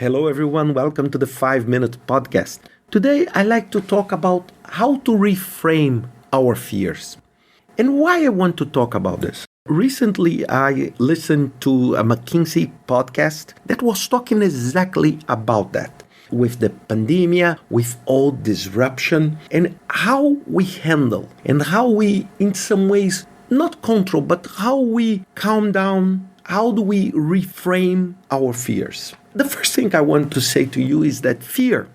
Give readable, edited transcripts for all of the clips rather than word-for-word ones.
Hello, everyone. Welcome to the 5-Minute Podcast. Today, I like to talk about how to reframe our fears. And why I want to talk about this. Recently, I listened to a McKinsey podcast that was talking exactly about that. With the pandemic, with all disruption, and how we handle, and how we, in some ways, not control, but how we calm down, how do we reframe our fears? The first thing I want to say to you is that fear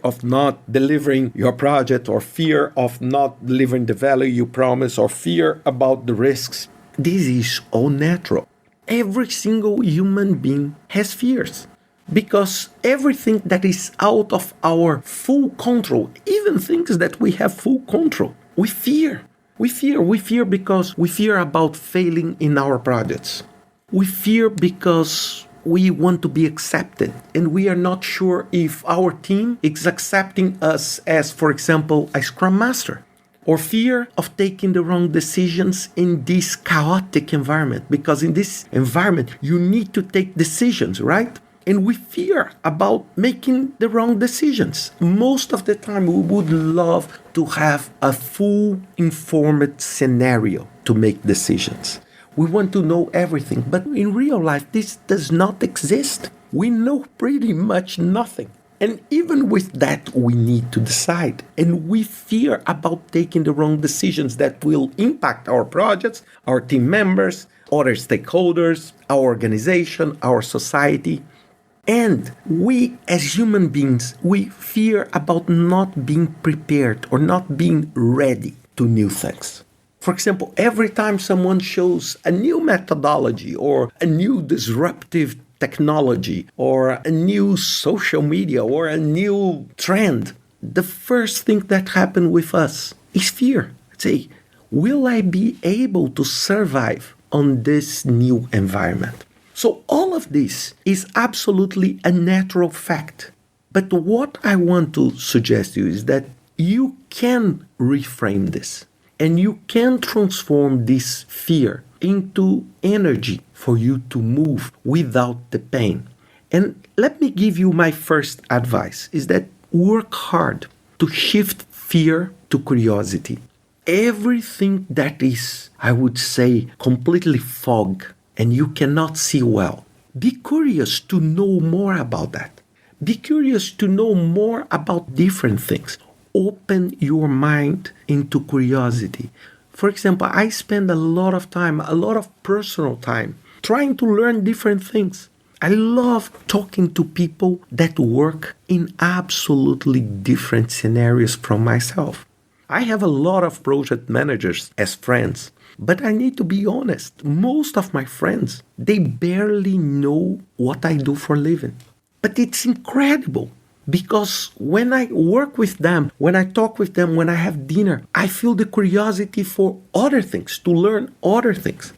of not delivering your project, or fear of not delivering the value you promise, or fear about the risks, this is all natural. Every single human being has fears. Because everything that is out of our full control, even things that we have full control, we fear. We fear because we fear about failing in our projects. We fear because we want to be accepted, and we are not sure if our team is accepting us as, for example, a Scrum Master. Or fear of taking the wrong decisions in this chaotic environment, because in this environment, you need to take decisions, right? And we fear about making the wrong decisions. Most of the time, we would love to have a full informed scenario to make decisions. We want to know everything, but in real life, this does not exist. We know pretty much nothing. And even with that, we need to decide. And we fear about taking the wrong decisions that will impact our projects, our team members, other stakeholders, our organization, our society. And we, as human beings, we fear about not being prepared or not being ready to new things. For example, every time someone shows a new methodology or a new disruptive technology or a new social media or a new trend, the first thing that happens with us is fear. Say, will I be able to survive on this new environment? So all of this is absolutely a natural fact. But what I want to suggest to you is that you can reframe this. And you can transform this fear into energy for you to move without the pain. And let me give you my first advice, is that work hard to shift fear to curiosity. Everything that is, I would say, completely fog and you cannot see well, be curious to know more about that. Be curious to know more about different things. Open your mind into curiosity. For example, I spend a lot of time, a lot of personal time, trying to learn different things. I love talking to people that work in absolutely different scenarios from myself. I have a lot of project managers as friends, but I need to be honest. Most of my friends, they barely know what I do for a living. But it's incredible. Because when I work with them, when I talk with them, when I have dinner, I feel the curiosity for other things, to learn other things.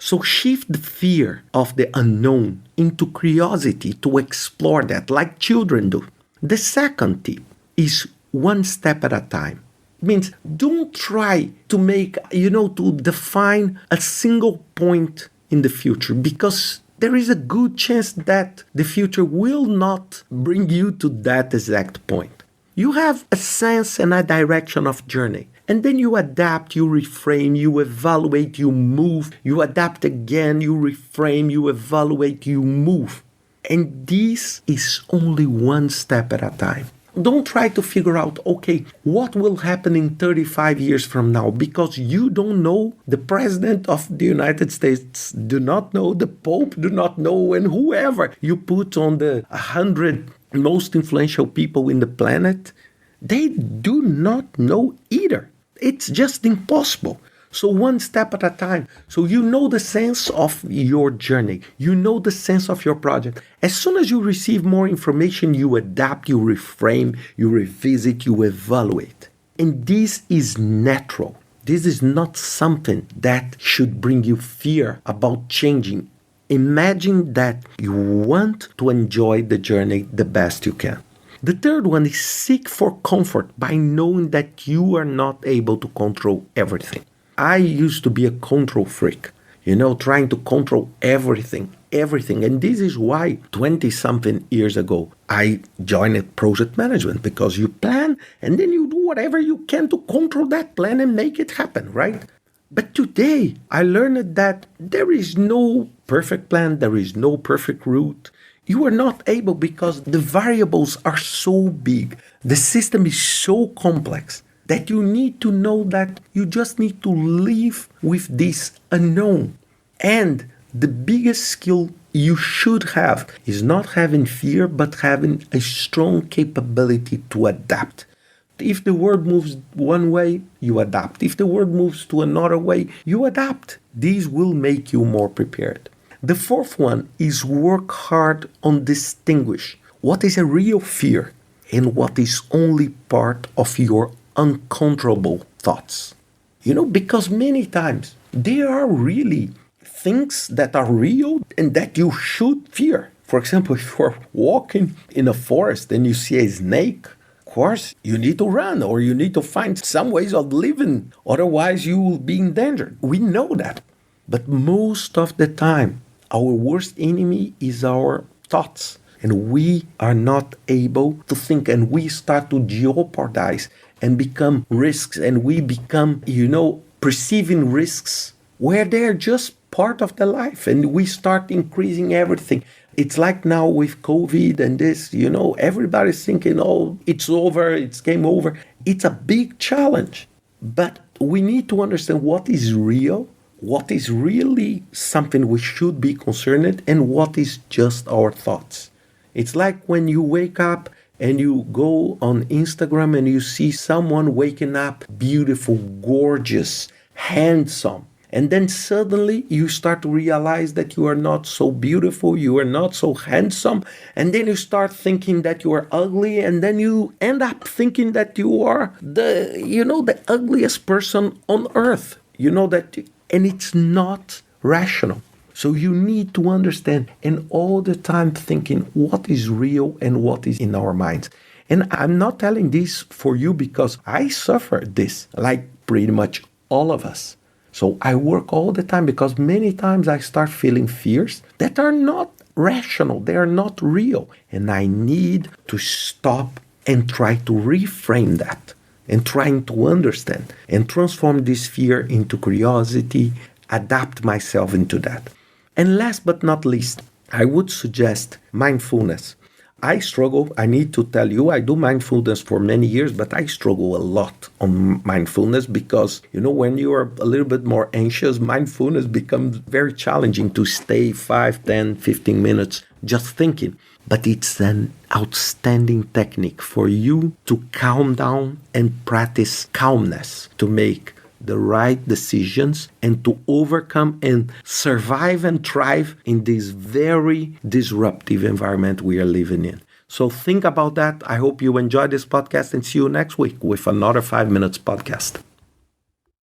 So shift the fear of the unknown into curiosity to explore that, like children do. The second tip is one step at a time. It means don't try to to define a single point in the future, because there is a good chance that the future will not bring you to that exact point. You have a sense and a direction of journey. And then you adapt, you reframe, you evaluate, you move. You adapt again, you reframe, you evaluate, you move. And this is only one step at a time. Don't try to figure out, what will happen in 35 years from now? Because you don't know, the President of the United States do not know, the Pope do not know, and whoever you put on the 100 most influential people in the planet, they do not know either. It's just impossible. So one step at a time. So you know the sense of your journey. You know the sense of your project. As soon as you receive more information, you adapt, you reframe, you revisit, you evaluate. And this is natural. This is not something that should bring you fear about changing. Imagine that you want to enjoy the journey the best you can. The third one is seek for comfort by knowing that you are not able to control everything. I used to be a control freak, trying to control everything. everything. And this is why 20 something years ago, I joined project management, because you plan and then you do whatever you can to control that plan and make it happen, right? But today I learned that there is no perfect plan. There is no perfect route. You are not able, because the variables are so big. The system is so complex that you need to know that you just need to live with this unknown. And the biggest skill you should have is not having fear, but having a strong capability to adapt. If the world moves one way, you adapt. If the world moves to another way, you adapt. These will make you more prepared. The fourth one is work hard on distinguish what is a real fear and what is only part of your uncontrollable thoughts. Because many times there are really things that are real and that you should fear. For example, if you're walking in a forest and you see a snake, of course, you need to run, or you need to find some ways of living. Otherwise, you will be endangered. We know that. But most of the time, our worst enemy is our thoughts. And we are not able to think, and we start to jeopardize and become risks. And we become, perceiving risks where they're just part of the life. And we start increasing everything. It's like now with COVID and this, everybody's thinking, oh, it's over, it's game over. It's a big challenge. But we need to understand what is real, what is really something we should be concerned, and what is just our thoughts. It's like when you wake up and you go on Instagram and you see someone waking up beautiful, gorgeous, handsome. And then suddenly you start to realize that you are not so beautiful, you are not so handsome. And then you start thinking that you are ugly. And then you end up thinking that you are the ugliest person on earth. And it's not rational. So you need to understand, and all the time thinking what is real and what is in our minds. And I'm not telling this for you because I suffer this, like pretty much all of us. So I work all the time, because many times I start feeling fears that are not rational, they are not real. And I need to stop and try to reframe that, and trying to understand and transform this fear into curiosity, adapt myself into that. And last but not least, I would suggest mindfulness. I struggle, I need to tell you, I do mindfulness for many years, but I struggle a lot on mindfulness because, when you are a little bit more anxious, mindfulness becomes very challenging to stay 5, 10, 15 minutes just thinking. But it's an outstanding technique for you to calm down and practice calmness, to make the right decisions and to overcome and survive and thrive in this very disruptive environment we are living in. So think about that. I hope you enjoyed this podcast, and see you next week with another 5 Minutes podcast.